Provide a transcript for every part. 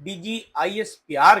DGISPR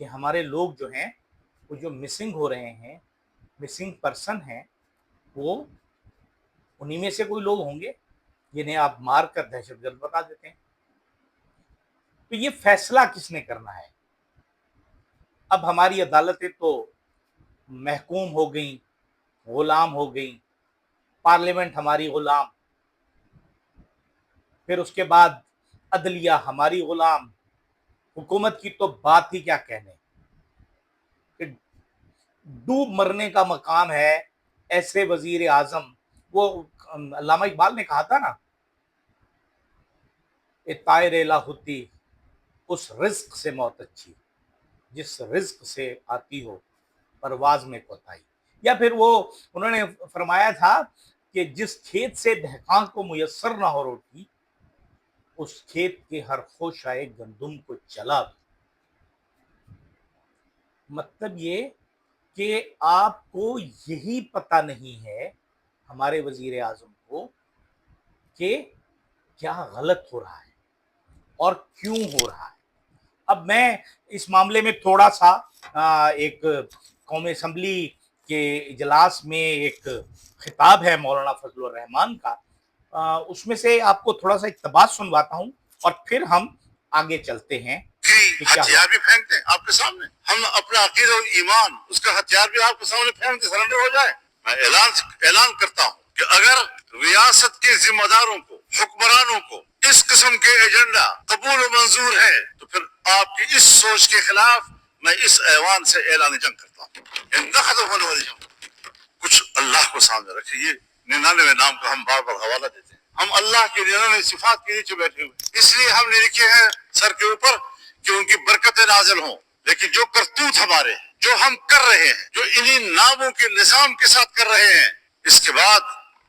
کہ ہمارے لوگ جو ہیں وہ جو مسنگ ہو رہے ہیں، مسنگ پرسن ہیں، وہ انہی میں سے کوئی لوگ ہوں گے جنہیں آپ مار کر دہشت گرد بتا دیتے ہیں۔ تو یہ فیصلہ کس نے کرنا ہے؟ اب ہماری عدالتیں تو محکوم ہو گئیں، غلام ہو گئیں، پارلیمنٹ ہماری غلام، پھر اس کے بعد عدلیہ ہماری غلام، حکومت کی تو بات ہی کیا کہنے کہ ڈوب مرنے کا مقام ہے ایسے وزیر اعظم۔ وہ علامہ اقبال نے کہا تھا نا، اے طائر لاہوتی اس رزق سے موت اچھی جس رزق سے آتی ہو پرواز میں کوتاہی۔ یا پھر وہ انہوں نے فرمایا تھا کہ جس کھیت سے دہقان کو میسر نہ ہو روٹی، اس کھیت کے ہر خوشائے گندم کو چلا دو۔ مطلب یہ کہ آپ کو یہی پتہ نہیں ہے، ہمارے وزیر اعظم کو، کہ کیا غلط ہو رہا ہے اور کیوں ہو رہا ہے۔ اب میں اس معاملے میں تھوڑا سا ایک قومی اسمبلی کے اجلاس میں ایک خطاب ہے مولانا فضل الرحمان کا، اس میں سے آپ کو تھوڑا سا اقتباس سنواتا ہوں اور پھر ہم آگے چلتے ہیں۔ ہتھیار بھی پھینکتے ہیں آپ کے سامنے، ہم اپنا عقیدہ اور ایمان اس کا ہتھیار بھی آپ کے سامنے پھینک دے، سرنڈر ہو جائے۔ میں اعلان کرتا ہوں کہ اگر ریاست کے ذمہ داروں کو، حکمرانوں کو اس قسم کے ایجنڈا قبول و منظور ہے تو پھر آپ کی اس سوچ کے خلاف میں اس ایوان سے اعلان جنگ کرتا ہوں، نہ ختم ہونے والی جنگ۔ کچھ اللہ کو سامنے رکھے، یہ 99 نام کا ہم بار بار حوالہ دیتے ہیں، ہم اللہ کے 99 صفات کے نیچے بیٹھے ہوئے، اس لیے ہم نے لکھے ہیں سر کے اوپر کہ ان کی برکتیں نازل ہوں۔ لیکن جو کرتوت ہمارے ہیں، جو ہم کر رہے ہیں، جو انہی ناموں کے نظام کے ساتھ کر رہے ہیں، اس کے بعد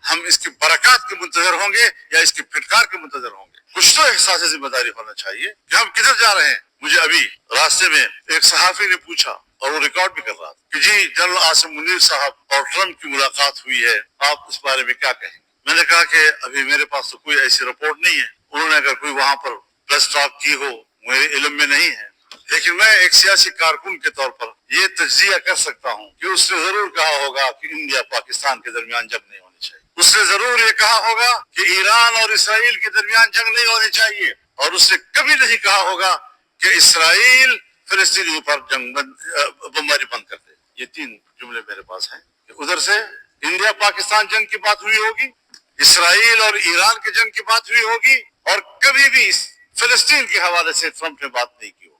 ہم اس کی برکات کے منتظر ہوں گے یا اس کی پھٹکار کے منتظر ہوں گے۔ کچھ تو احساس ذمہ داری ہونا چاہیے کہ ہم کدھر جا رہے ہیں۔ مجھے ابھی راستے میں ایک صحافی نے پوچھا اور وہ ریکارڈ بھی کر رہا تھا کہ جی جنرل عاصم منیر صاحب اور ٹرمپ کی ملاقات ہوئی ہے، آپ اس بارے میں کیا کہیں؟ میں نے کہا کہ ابھی میرے پاس تو کوئی ایسی رپورٹ نہیں ہے، انہوں نے اگر کوئی وہاں پر پریس ٹاک کی ہو میرے علم میں نہیں ہے، لیکن میں ایک سیاسی کارکن کے طور پر یہ تجزیہ کر سکتا ہوں کہ اس نے ضرور کہا ہوگا کہ انڈیا پاکستان کے درمیان جنگ نہیں ہونی چاہیے، اس نے ضرور یہ کہا ہوگا کہ ایران اور اسرائیل کے درمیان جنگ نہیں ہونی چاہیے، اور اس نے کبھی نہیں کہا ہوگا کہ اسرائیل فلسطینیوں پر بمباری بند کر دے۔ یہ 3 جملے میرے پاس ہیں کہ ادھر سے انڈیا پاکستان جنگ کی بات ہوئی ہوگی، اسرائیل اور ایران کی جنگ کی بات ہوئی ہوگی، اور کبھی بھی فلسطین کے حوالے سے ٹرمپ نے بات نہیں کی ہوگی۔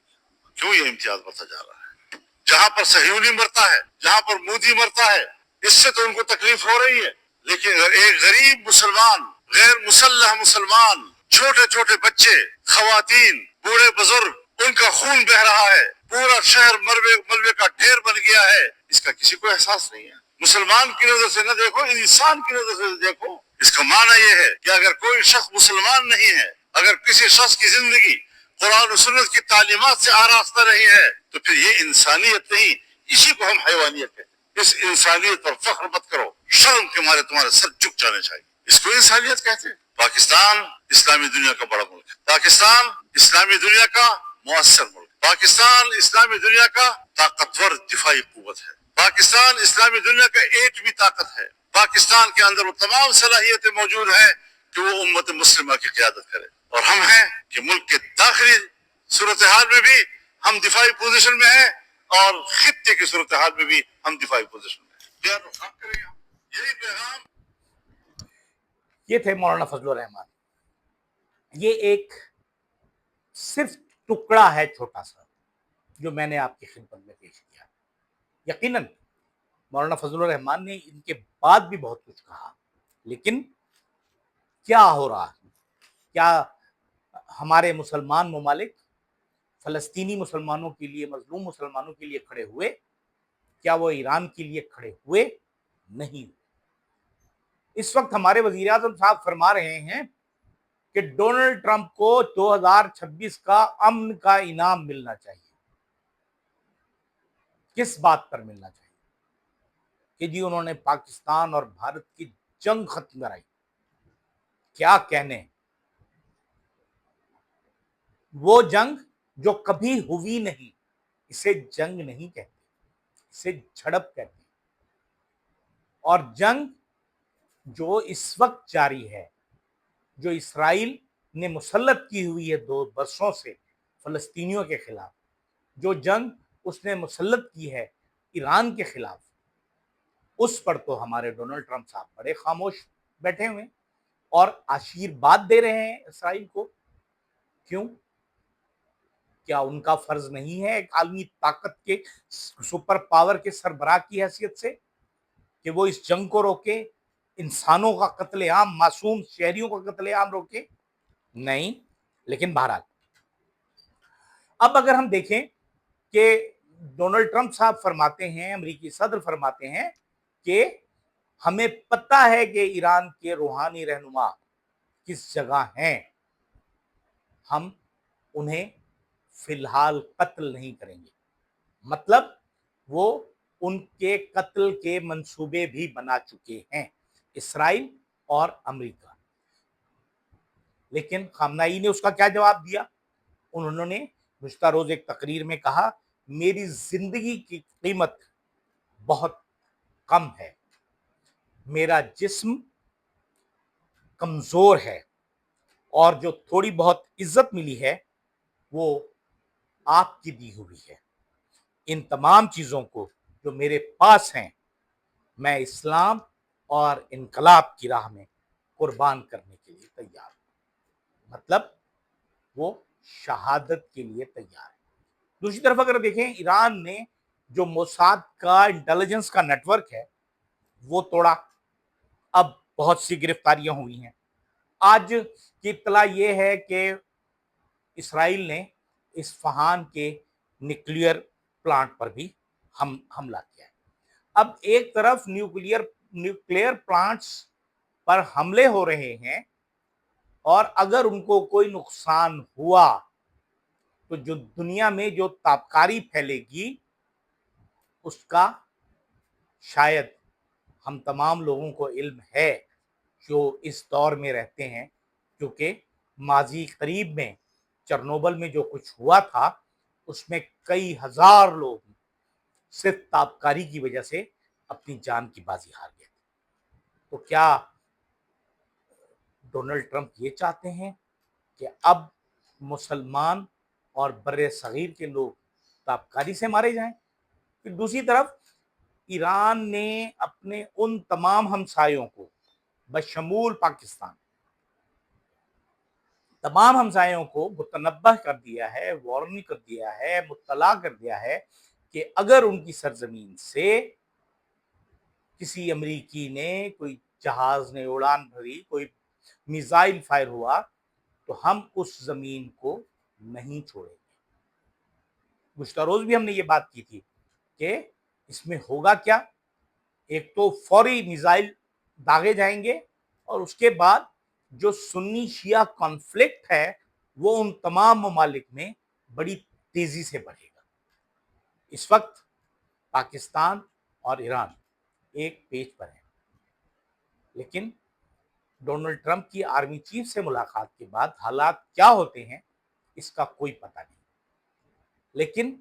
کیوں یہ امتیاز بڑھتا جا رہا ہے؟ جہاں پر صہیونی مرتا ہے، جہاں پر مودی مرتا ہے، اس سے تو ان کو تکلیف ہو رہی ہے، لیکن ایک غریب مسلمان، غیر مسلح مسلمان، چھوٹے چھوٹے بچے، خواتین، بوڑھے بزرگ، ان کا خون بہ رہا ہے، پورا شہر ملبے کا ڈھیر بن گیا ہے، اس کا کسی کو احساس نہیں ہے۔ مسلمان کی نظر سے نہ دیکھو، انسان کی نظر سے دیکھو۔ اس کا معنی یہ ہے کہ اگر کوئی شخص مسلمان نہیں ہے، اگر کسی شخص کی زندگی قرآن و سنت کی تعلیمات سے آراستہ نہیں ہے، تو پھر یہ انسانیت نہیں، اسی کو ہم حیوانیت کہتے ہیں۔ اس انسانیت پر فخر مت کرو، شرم کے مارے تمہارے سر جھک جانے چاہیے، اس کو انسانیت کہتے ہیں۔ پاکستان اسلامی دنیا کا بڑا ملک ہے، پاکستان اسلامی دنیا کا مؤثر ملک ہے، پاکستان اسلامی دنیا کا طاقتور دفاعی قوت ہے، پاکستان اسلامی دنیا کا ایٹمی طاقت ہے، پاکستان کے اندر وہ تمام صلاحیتیں موجود ہیں کہ وہ امت مسلمہ کی قیادت کرے، اور ہم ہیں کہ ملک کے داخلی صورتحال میں بھی ہم دفاعی پوزیشن میں ہیں اور خطے کی صورتحال میں بھی ہم دفاعی پوزیشن میں ہیں۔ یہی پیغام۔ یہ تھے مولانا فضل الرحمان۔ یہ ایک صرف ٹکڑا ہے چھوٹا سا جو میں نے آپ کی خدمت میں پیش کیا۔ یقیناً مولانا فضل الرحمان نے ان کے بعد بھی بہت کچھ کہا، لیکن کیا ہو رہا ہے؟ کیا ہمارے مسلمان ممالک فلسطینی مسلمانوں کے لیے، مظلوم مسلمانوں کے لیے کھڑے ہوئے؟ کیا وہ ایران کے لیے کھڑے ہوئے؟ نہیں۔ اس وقت ہمارے وزیر اعظم صاحب فرما رہے ہیں کہ ڈونلڈ ٹرمپ کو 2026 کا امن کا انعام ملنا چاہیے۔ کس بات پر ملنا چاہیے؟ کہ جی انہوں نے پاکستان اور بھارت کی جنگ ختم کرائی۔ کیا کہنے؟ وہ جنگ جو کبھی ہوئی نہیں، اسے جنگ نہیں کہتے، اسے جھڑپ کہتے ہیں۔ اور جنگ جو اس وقت جاری ہے، جو اسرائیل نے مسلط کی ہوئی ہے 2 برسوں سے فلسطینیوں کے خلاف، جو جنگ اس نے مسلط کی ہے ایران کے خلاف، اس پر تو ہمارے ڈونلڈ ٹرمپ صاحب بڑے خاموش بیٹھے ہوئے اور آشیرواد دے رہے ہیں اسرائیل کو۔ کیوں؟ کیا ان کا فرض نہیں ہے ایک عالمی طاقت کے سپر پاور کے سربراہ کی حیثیت سے کہ وہ اس جنگ کو روکے، انسانوں کا قتل عام، معصوم شہریوں کا قتل عام روکے؟ نہیں۔ لیکن بہرحال اب اگر ہم دیکھیں کہ ڈونلڈ ٹرمپ صاحب فرماتے ہیں، امریکی صدر فرماتے ہیں کہ ہمیں پتہ ہے کہ ایران کے روحانی رہنما کس جگہ ہیں، ہم انہیں فی الحال قتل نہیں کریں گے۔ مطلب وہ ان کے قتل کے منصوبے بھی بنا چکے ہیں اسرائیل اور امریکہ۔ لیکن خامنائی نے اس کا کیا جواب دیا؟ انہوں نے گزشتہ روز ایک تقریر میں کہا، میری زندگی کی قیمت بہت کم ہے، میرا جسم کمزور ہے، اور جو تھوڑی بہت عزت ملی ہے وہ آپ کی دی ہوئی ہے۔ ان تمام چیزوں کو جو میرے پاس ہیں میں اسلام اور انقلاب کی راہ میں قربان کرنے کے لیے تیار ہوں۔ مطلب وہ شہادت کے لیے تیار ہے۔ دوسری طرف اگر دیکھیں، ایران نے جو موساد کا انٹیلیجنس کا نیٹ ورک ہے وہ توڑا، اب بہت سی گرفتاریاں ہوئی ہیں۔ آج کی اطلاع یہ ہے کہ اسرائیل نے اصفہان کے نیوکلیئر پلانٹ پر بھی حملہ کیا ہے۔ اب ایک طرف نیوکلیئر پلانٹس پر حملے ہو رہے ہیں، اور اگر ان کو کوئی نقصان ہوا تو جو دنیا میں جو تابکاری پھیلے گی اس کا شاید ہم تمام لوگوں کو علم ہے جو اس دور میں رہتے ہیں، کیونکہ ماضی قریب میں چرنوبل میں جو کچھ ہوا تھا اس میں کئی ہزار لوگ صرف تابکاری کی وجہ سے اپنی جان کی بازی ہار گئے تھے۔ تو کیا ڈونلڈ ٹرمپ یہ چاہتے ہیں کہ اب مسلمان اور بر صغیر کے لوگ تابکاری سے مارے جائیں؟ پھر دوسری طرف ایران نے اپنے ان تمام ہمسایوں کو بشمول پاکستان تمام ہمسایوں کو متنبہ کر دیا ہے، وارن کر دیا ہے، مطلع کر دیا ہے کہ اگر ان کی سرزمین سے کسی امریکی نے، کوئی جہاز نے اڑان بھری، کوئی میزائل فائر ہوا تو ہم اس زمین کو نہیں چھوڑیں گے۔ گزشتہ روز بھی ہم نے یہ بات کی تھی کہ اس میں ہوگا کیا؟ ایک تو فوری میزائل داغے جائیں گے، اور اس کے بعد جو سنی شیعہ کانفلکٹ ہے وہ ان تمام ممالک میں بڑی تیزی سے بڑھے گا۔ اس وقت پاکستان اور ایران ایک پیج پر ہیں، لیکن ڈونلڈ ٹرمپ کی آرمی چیف سے ملاقات کے بعد حالات کیا ہوتے ہیں اس کا کوئی پتہ نہیں۔ لیکن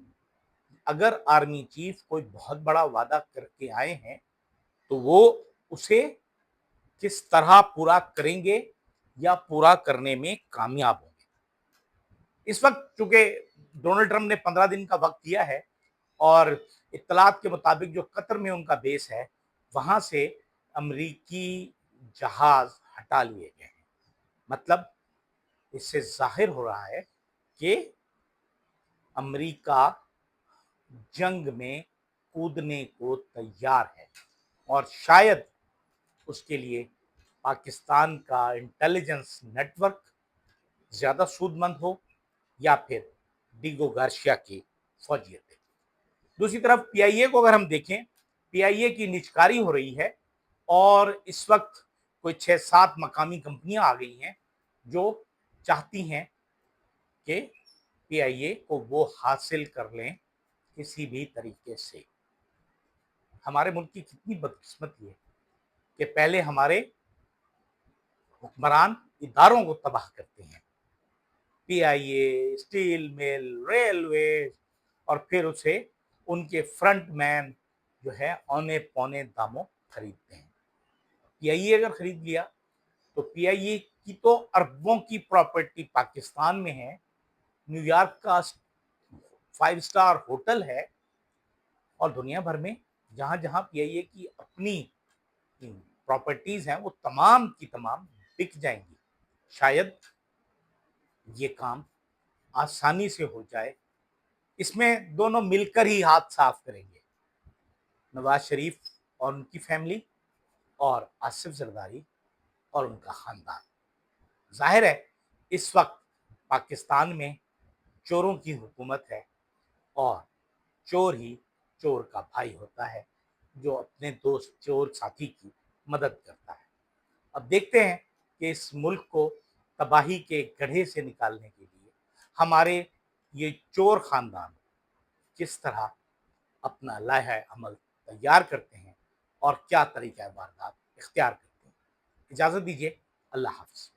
اگر آرمی چیف کوئی بہت بڑا وعدہ کر کے آئے ہیں تو وہ اسے کس طرح پورا کریں گے یا پورا کرنے میں کامیاب ہوں گے۔ اس وقت چونکہ ڈونلڈ ٹرمپ نے 15 دن کا وقت دیا ہے، اور اطلاعات کے مطابق جو قطر میں ان کا بیس ہے وہاں سے امریکی جہاز ہٹا لیے گئے ہیں۔ مطلب اس سے ظاہر ہو رہا ہے کہ امریکہ جنگ میں کودنے کو تیار ہے، اور شاید اس کے لیے پاکستان کا انٹیلیجنس نیٹ ورک زیادہ سود مند ہو یا پھر ڈیگو گارشیا کی فوجیت۔ دوسری طرف پی آئی اے کو اگر ہم دیکھیں، پی آئی اے کی نجکاری ہو رہی ہے، اور اس وقت کوئی 6-7 مقامی کمپنیاں آ گئی ہیں جو چاہتی ہیں کہ پی آئی اے کو وہ حاصل کر لیں کسی بھی طریقے سے۔ ہمارے ملک کی کتنی بدقسمتی ہے کہ پہلے ہمارے حکمران اداروں کو تباہ کرتے ہیں، پی آئی اے، اسٹیل مل، ریلوے، اور پھر اسے ان کے فرنٹ مین جو ہے اونے پونے داموں خریدتے ہیں۔ پی آئی اے اگر خرید لیا تو پی آئی اے کی تو اربوں کی پراپرٹی پاکستان میں ہے، نیو یارک کا 5 اسٹار ہوٹل ہے، اور دنیا بھر میں جہاں جہاں پی آئی اے کی اپنی پراپرٹیز ہیں وہ تمام کی تمام بک جائیں گی۔ شاید یہ کام آسانی سے ہو جائے، اس میں دونوں مل کر ہی ہاتھ صاف کریں گے، نواز شریف اور ان کی فیملی اور آصف زرداری اور ان کا خاندان۔ ظاہر ہے اس وقت پاکستان میں چوروں کی حکومت ہے، اور چور ہی چور کا بھائی ہوتا ہے جو اپنے دوست چور ساتھی کی مدد کرتا ہے۔ اب دیکھتے ہیں کہ اس ملک کو تباہی کے گڑھے سے نکالنے کے لیے ہمارے یہ چور خاندان کس طرح اپنا لائحہ عمل تیار کرتے ہیں اور کیا طریقہ واردات اختیار کرتے ہیں۔ اجازت دیجیے، اللہ حافظ۔